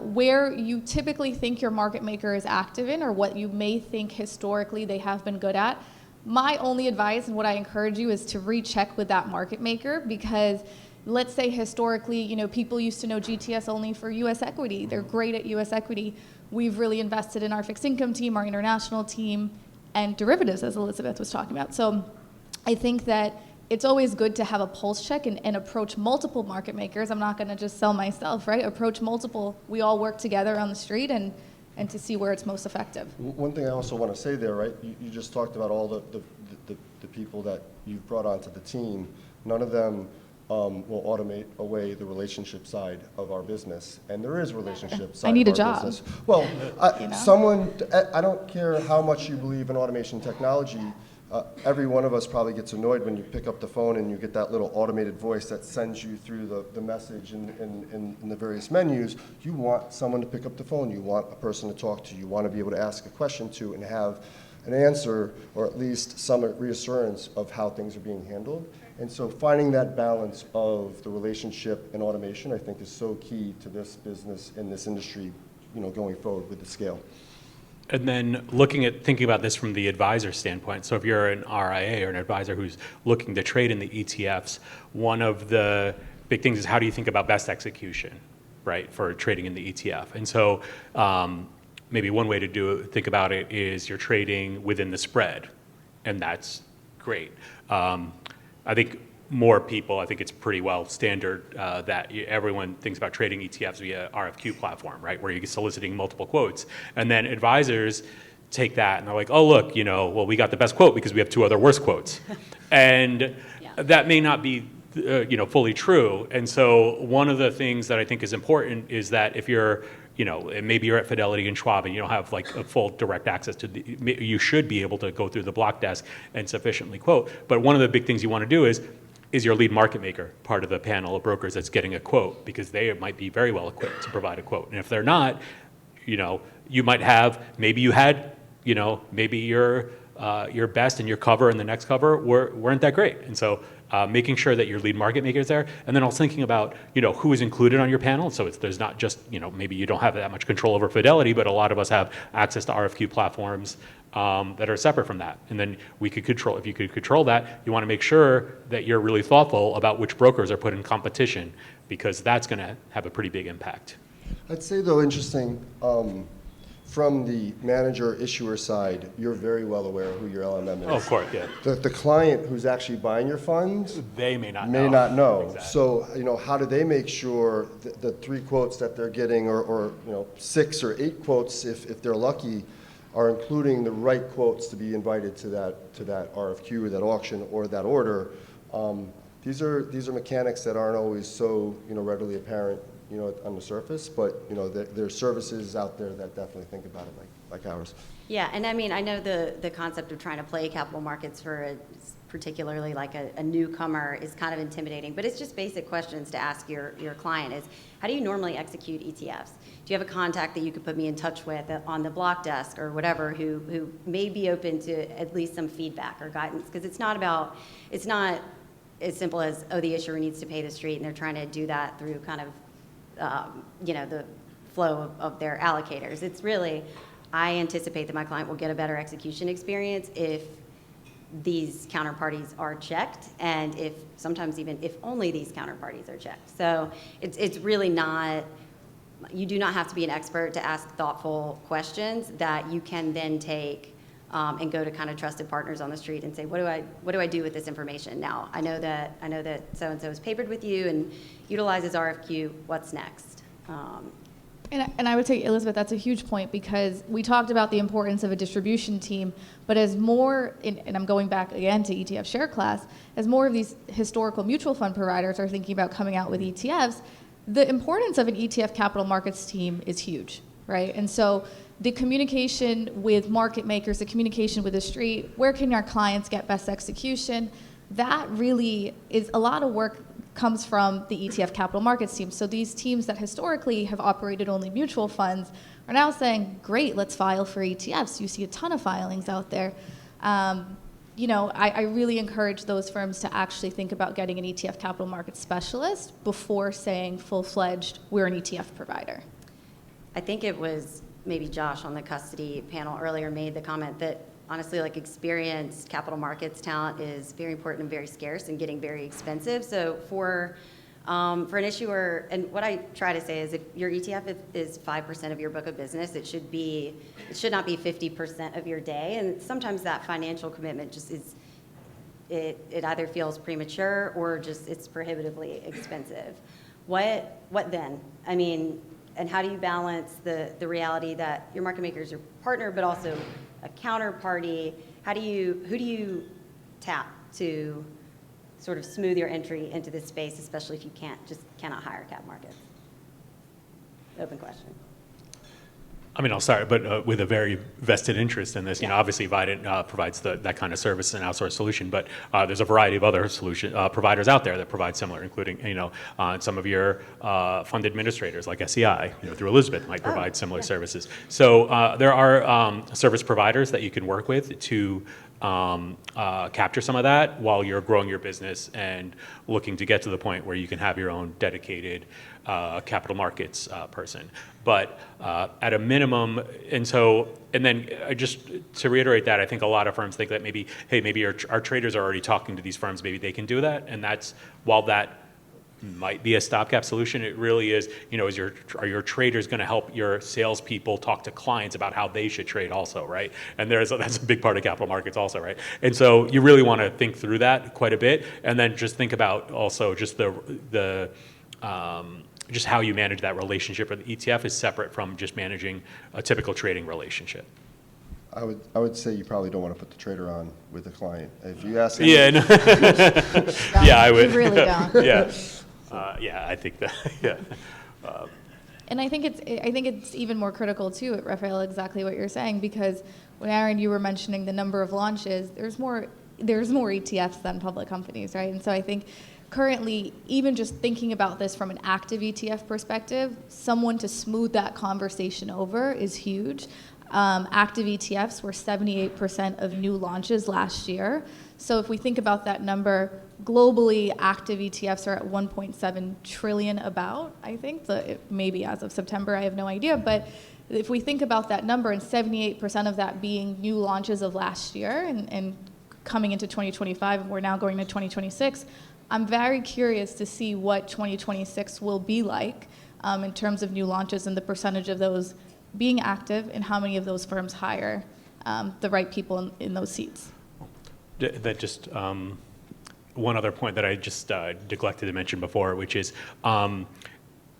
Where you typically think your market maker is active in, or what you may think historically they have been good at, my only advice and what I encourage you is to recheck with that market maker, because let's say historically, people used to know GTS only for U.S. equity. They're great at U.S. equity. We've really invested in our fixed income team, our international team, and derivatives, as Elizabeth was talking about. So I think that it's always good to have a pulse check and approach multiple market makers. I'm not going to just sell myself, right? Approach multiple. We all work together on the street and to see where it's most effective. One thing I also want to say there, right? You just talked about all the people that you've brought onto the team. None of them will automate away the relationship side of our business, and there is relationship side. I need of a our job. business. Well, I don't care how much you believe in automation technology. Every one of us probably gets annoyed when you pick up the phone and you get that little automated voice that sends you through the message in the various menus. You want someone to pick up the phone. You want a person to talk to. You want to be able to ask a question to and have an answer, or at least some reassurance of how things are being handled. And so finding that balance of the relationship and automation, I think, is so key to this business and this industry, going forward with the scale. And then thinking about this from the advisor standpoint. So if you're an RIA or an advisor who's looking to trade in the ETFs, one of the big things is how do you think about best execution, right, for trading in the ETF? And so maybe one way to think about it is you're trading within the spread, and that's great. I think I think it's pretty well standard that everyone thinks about trading ETFs via RFQ platform, right, where you're soliciting multiple quotes. And then advisors take that and they're like, oh, look, well, we got the best quote because we have 2 other worse quotes. And that may not be fully true. And so one of the things that I think is important is that if you're maybe you're at Fidelity and Schwab and you don't have like a full direct access to you should be able to go through the block desk and sufficiently quote. But one of the big things you want to do is your lead market maker part of the panel of brokers that's getting a quote, because they might be very well equipped to provide a quote. And if they're not, you might have, maybe you had, maybe your best and your cover and the next cover weren't that great. And so making sure that your lead market maker is there. And then also thinking about, who is included on your panel. So there's not just, maybe you don't have that much control over Fidelity, but a lot of us have access to RFQ platforms that are separate from that. And then if you could control that, you want to make sure that you're really thoughtful about which brokers are put in competition, because that's going to have a pretty big impact. I'd say, though, interesting, from the manager issuer side, you're very well aware of who your LMM is. Oh, of course, yeah. The client who's actually buying your funds they may not know. Exactly. So, how do they make sure the 3 quotes that they're getting, or 6 or 8 quotes if they're lucky, are including the right quotes to be invited to that RFQ or that auction or that order? These are mechanics that aren't always so readily apparent on the surface, but there's services out there that definitely think about it like ours. Yeah, and I mean, I know the concept of trying to play capital markets for particularly like a newcomer is kind of intimidating, but it's just basic questions to ask your client is, how do you normally execute ETFs? Do you have a contact that you could put me in touch with on the block desk or whatever who may be open to at least some feedback or guidance? Because it's not as simple as, oh, the issuer needs to pay the street, and they're trying to do that through kind of the flow of their allocators. It's really, I anticipate that my client will get a better execution experience if these counterparties are checked, and if only these counterparties are checked. So it's really not, you do not have to be an expert to ask thoughtful questions that you can then take and go to kind of trusted partners on the street and say, what do I do with this information now? I know that so-and-so is papered with you and utilizes RFQ, what's next? And I would say, Elizabeth, that's a huge point, because we talked about the importance of a distribution team, but as more, and I'm going back again to ETF share class, as more of these historical mutual fund providers are thinking about coming out with ETFs, the importance of an ETF capital markets team is huge, right? And so the communication with market makers, the communication with the street, where can our clients get best execution, that really is a lot of work comes from the ETF capital markets team. So these teams that historically have operated only mutual funds are now saying, great, let's file for ETFs. You see a ton of filings out there. I really encourage those firms to actually think about getting an ETF capital markets specialist before saying full-fledged, we're an ETF provider. I think it was maybe Josh on the custody panel earlier made the comment that honestly, like, experienced capital markets talent is very important and very scarce and getting very expensive. So for an issuer, and what I try to say is, if your ETF is 5% of your book of business, it should not be 50% of your day. And sometimes that financial commitment just is it either feels premature or just it's prohibitively expensive. What then? I mean, and how do you balance the reality that your market maker is your partner, but also a counterparty? Who do you tap to sort of smooth your entry into this space, especially if you cannot hire cap markets? Open question. I mean, I'll start, but with a very vested interest in this. You know, obviously, Vidant provides that kind of service and outsourced solution, but there's a variety of other solution providers out there that provide similar, including some of your fund administrators like SEI, through Elizabeth, might provide similar services. So there are service providers that you can work with to capture some of that while you're growing your business and looking to get to the point where you can have your own dedicated capital markets person. But at a minimum, and then just to reiterate that, I think a lot of firms think that maybe our traders are already talking to these firms, maybe they can do that, and that's, while that might be a stopgap solution, it really is, are your traders going to help your salespeople talk to clients about how they should trade also, right? And that's a big part of capital markets also, right? And so you really want to think through that quite a bit, and then just think about also just just how you manage that relationship with the ETF is separate from just managing a typical trading relationship. I would say you probably don't want to put the trader on with the client. If you ask him, yeah, I would. You really don't. Yeah, I think that. Yeah. And I think it's even more critical too, Raphael, exactly what you're saying, because when Aaron, you were mentioning the number of launches, there's more ETFs than public companies, right? And so I think currently, even just thinking about this from an active ETF perspective, someone to smooth that conversation over is huge. Active ETFs were 78% of new launches last year. So if we think about that number, globally, active ETFs are at 1.7 trillion about, I think. Maybe as of September, I have no idea. But if we think about that number, and 78% of that being new launches of last year and coming into 2025, and we're now going to 2026, I'm very curious to see what 2026 will be like in terms of new launches and the percentage of those being active and how many of those firms hire the right people in those seats. That just one other point that I just neglected to mention before, which is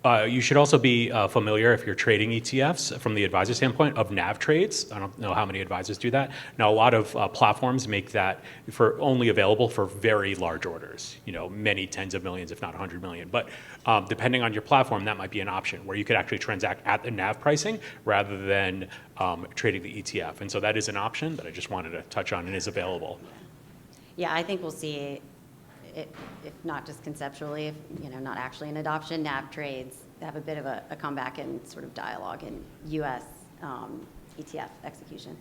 you should also be familiar, if you're trading ETFs from the advisor standpoint, of NAV trades. I don't know how many advisors do that. Now, a lot of platforms make that only available for very large orders, many tens of millions, if not 100 million. But depending on your platform, that might be an option where you could actually transact at the NAV pricing rather than trading the ETF. And so that is an option that I just wanted to touch on and is available. Yeah, I think we'll see if not just conceptually, if not actually an adoption, NAV trades have a bit of a comeback and sort of dialogue in U.S. ETF execution.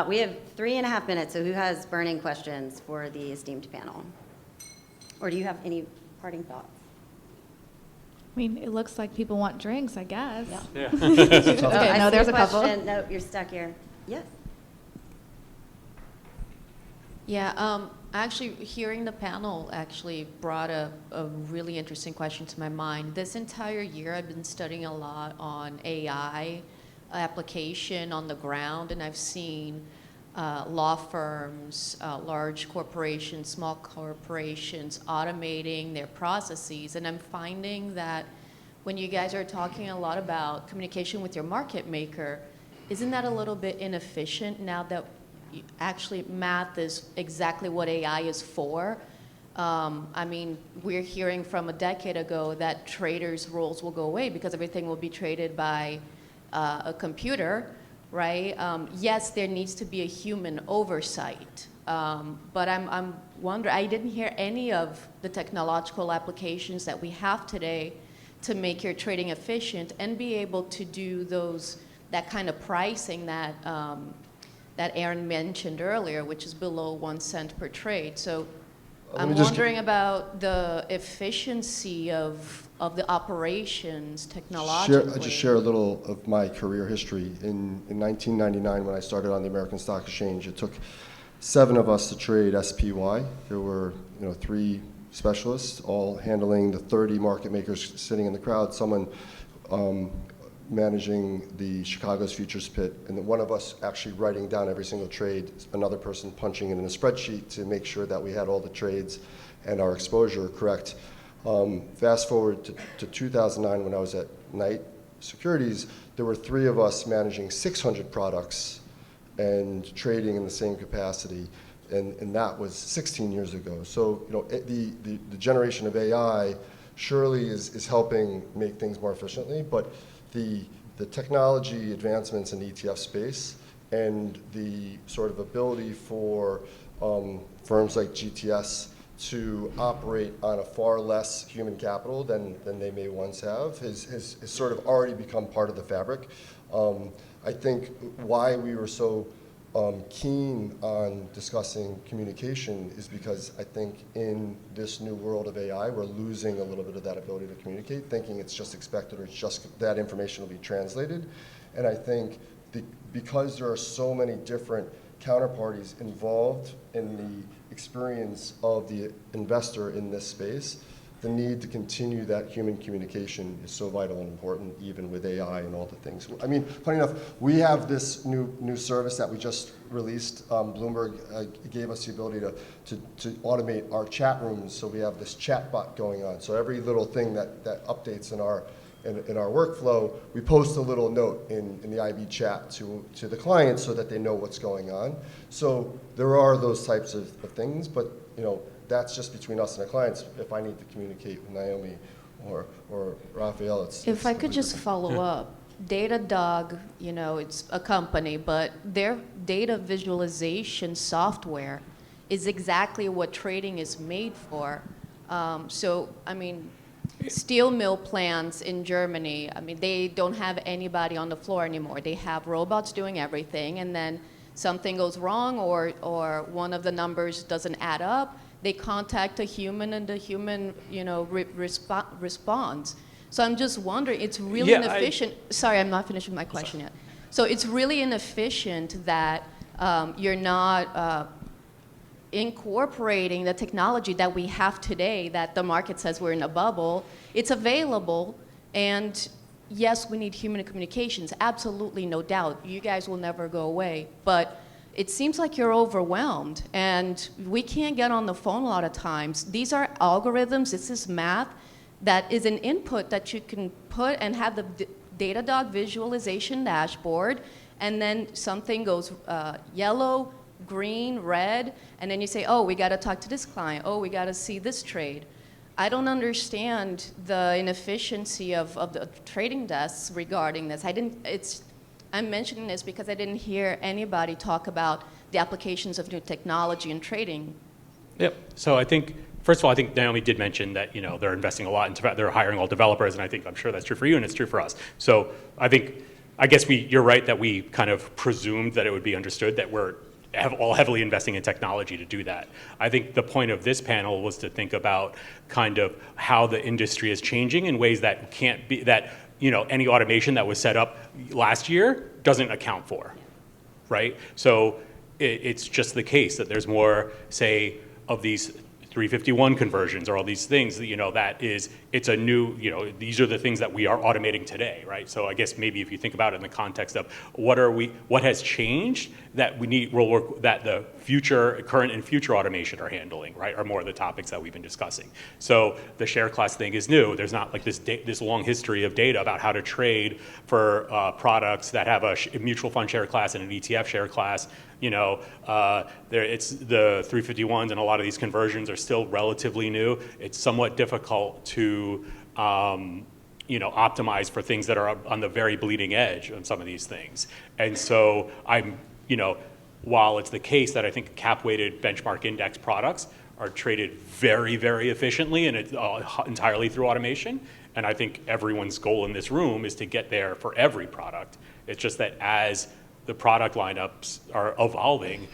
We have 3.5 minutes, so who has burning questions for the esteemed panel? Or do you have any parting thoughts? I mean, it looks like people want drinks, I guess. Yeah. Okay, no, there's a couple. No, you're stuck here. Yes. Yeah, actually, hearing the panel actually brought a really interesting question to my mind. This entire year, I've been studying a lot on AI application on the ground, and I've seen law firms, large corporations, small corporations automating their processes. And I'm finding that when you guys are talking a lot about communication with your market maker, isn't that a little bit inefficient now that actually math is exactly what AI is for? I mean, we're hearing from a decade ago that traders' roles will go away because everything will be traded by a computer, right? Yes, there needs to be a human oversight, but I'm wondering, I didn't hear any of the technological applications that we have today to make your trading efficient and be able to do that kind of pricing that that Aaron mentioned earlier, which is below 1 cent per trade. So I'm wondering about the efficiency of the operations technologically. I just share a little of my career history. In 1999, when I started on the American Stock Exchange, it took 7 of us to trade SPY. There were 3 specialists, all handling the 30 market makers sitting in the crowd. Someone managing the Chicago's futures pit, and then one of us actually writing down every single trade, another person punching it in a spreadsheet to make sure that we had all the trades and our exposure correct. Fast forward to 2009 when I was at Knight Securities, there were 3 of us managing 600 products and trading in the same capacity, and that was 16 years ago. So the generation of AI surely is helping make things more efficiently, but the technology advancements in the ETF space and the sort of ability for firms like GTS to operate on a far less human capital than they may once have has sort of already become part of the fabric. I think why we were so keen on discussing communication is because I think in this new world of AI, we're losing a little bit of that ability to communicate, thinking it's just expected or it's just that information will be translated. And I think because there are so many different counterparties involved in the experience of the investor in this space, the need to continue that human communication is so vital and important, even with AI and all the things. I mean, funny enough, we have this new service that we just released. Bloomberg gave us the ability to automate our chat rooms, so we have this chat bot going on. So every little thing that updates in our workflow, we post a little note in the IB chat to the client so that they know what's going on. So there are those types of things, but that's just between us and the clients. If I need to communicate with Naomi or Raphael, If I could just follow up, Datadog, it's a company, but their data visualization software is exactly what trading is made for. So, I mean, steel mill plants in Germany, I mean, they don't have anybody on the floor anymore. They have robots doing everything, and then something goes wrong or one of the numbers doesn't add up, they contact a human and the human, responds. So I'm just wondering, it's really inefficient. Sorry, I'm not finishing my question yet. So it's really inefficient that you're not incorporating the technology that we have today, that the market says we're in a bubble. It's available, and yes, we need human communications, absolutely, no doubt. You guys will never go away, but it seems like you're overwhelmed, and we can't get on the phone a lot of times. These are algorithms, this is math, that is an input that you can put and have the Datadog visualization dashboard, and then something goes yellow, green, red, and then you say, oh, we got to talk to this client. Oh, we got to see this trade. I don't understand the inefficiency of the trading desks regarding this. I'm mentioning this because I didn't hear anybody talk about the applications of new technology in trading. Yep. So I think, first of all, I think Naomi did mention that they're investing a lot into they're hiring all developers, and I'm sure that's true for you, and it's true for us. So I guess you're right that we kind of presumed that it would be understood that we're all heavily investing in technology to do that. I think the point of this panel was to think about kind of how the industry is changing in ways that can't be, that any automation that was set up last year doesn't account for, right? So it's just the case that there's more, say, of these 351 conversions or all these things that it's a new, these are the things that we are automating today, right? So I guess maybe if you think about it in the context of what has changed that that the current and future automation are handling, right, are more of the topics that we've been discussing. So the share class thing is new. There's not like this long history of data about how to trade for products that have a mutual fund share class and an ETF share class. It's the 351s and a lot of these conversions are still relatively new. It's somewhat difficult to optimize for things that are on the very bleeding edge on some of these things. And so while it's the case that I think cap-weighted benchmark index products are traded very, very efficiently and it's entirely through automation, and I think everyone's goal in this room is to get there for every product. It's just that as the product lineups are evolving,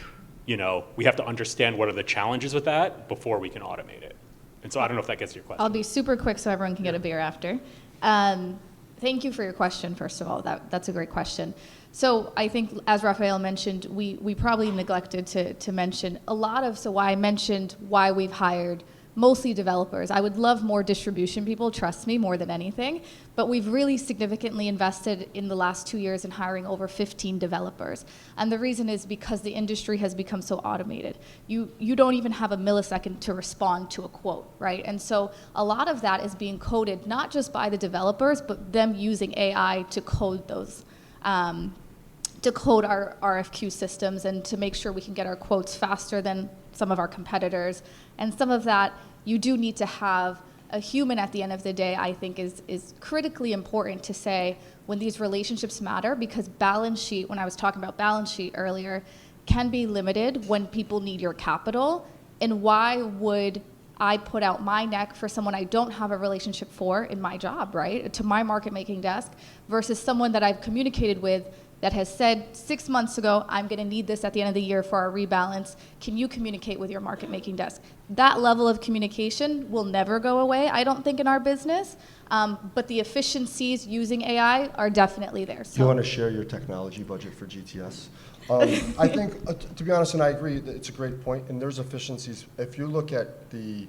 we have to understand what are the challenges with that before we can automate it. And so I don't know if that gets to your question. I'll be super quick so everyone can get a beer after. Thank you for your question, first of all. That's a great question. So I think, as Raphael mentioned, we probably neglected to mention a lot of, so why I mentioned why we've hired mostly developers. I would love more distribution people, trust me, more than anything. But we've really significantly invested in the last 2 years in hiring over 15 developers. And the reason is because the industry has become so automated. You don't even have a millisecond to respond to a quote, right? And so a lot of that is being coded not just by the developers, but them using AI to code those, to code our RFQ systems and to make sure we can get our quotes faster than some of our competitors. And some of that, you do need to have a human at the end of the day, I think is critically important to say when these relationships matter, because balance sheet, when I was talking about balance sheet earlier, can be limited when people need your capital. And why would I put out my neck for someone I don't have a relationship for in my job, right? To my market making desk versus someone that I've communicated with that has said 6 months ago, I'm going to need this at the end of the year for our rebalance. Can you communicate with your market making desk? That level of communication will never go away, I don't think, in our business. But the efficiencies using AI are definitely there. Do you want to share your technology budget for GTS? I think, to be honest, and I agree, that it's a great point, and there's efficiencies. If you look at the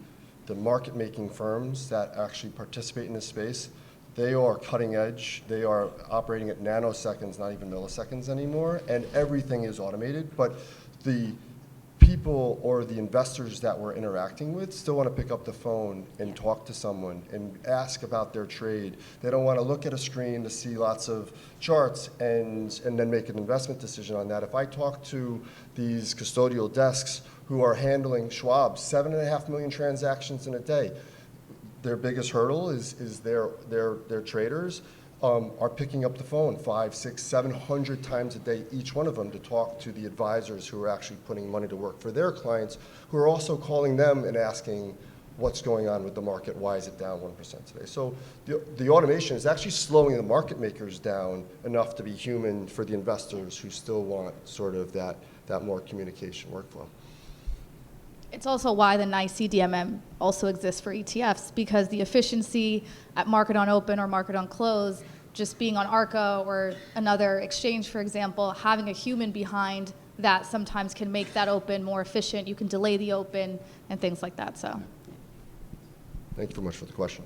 market making firms that actually participate in this space, they are cutting edge. They are operating at nanoseconds, not even milliseconds anymore, and everything is automated. But the people or the investors that we're interacting with still want to pick up the phone and talk to someone and ask about their trade. They don't want to look at a screen to see lots of charts and then make an investment decision on that. If I talk to these custodial desks who are handling Schwab, 7.5 million transactions in a day, their biggest hurdle is their traders are picking up the phone 500, 600, 700 times a day, each one of them, to talk to the advisors who are actually putting money to work for their clients, who are also calling them and asking what's going on with the market, why is it down 1% today? So the automation is actually slowing the market makers down enough to be human for the investors who still want sort of that more communication workflow. It's also why the NICE CDMM also exists for ETFs, because the efficiency at market on open or market on close, just being on ARCA or another exchange, for example, having a human behind that sometimes can make that open more efficient. You can delay the open and things like that. So, thank you very much for the question.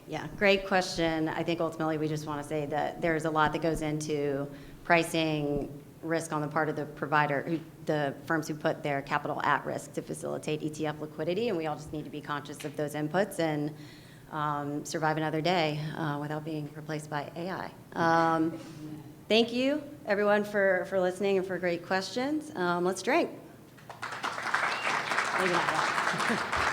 Yeah, great question. I think ultimately we just want to say that there's a lot that goes into pricing risk on the part of the provider, the firms who put their capital at risk to facilitate ETF liquidity, and we all just need to be conscious of those inputs and survive another day without being replaced by AI. Thank you, everyone, for listening and for great questions. Let's drink. Maybe not that.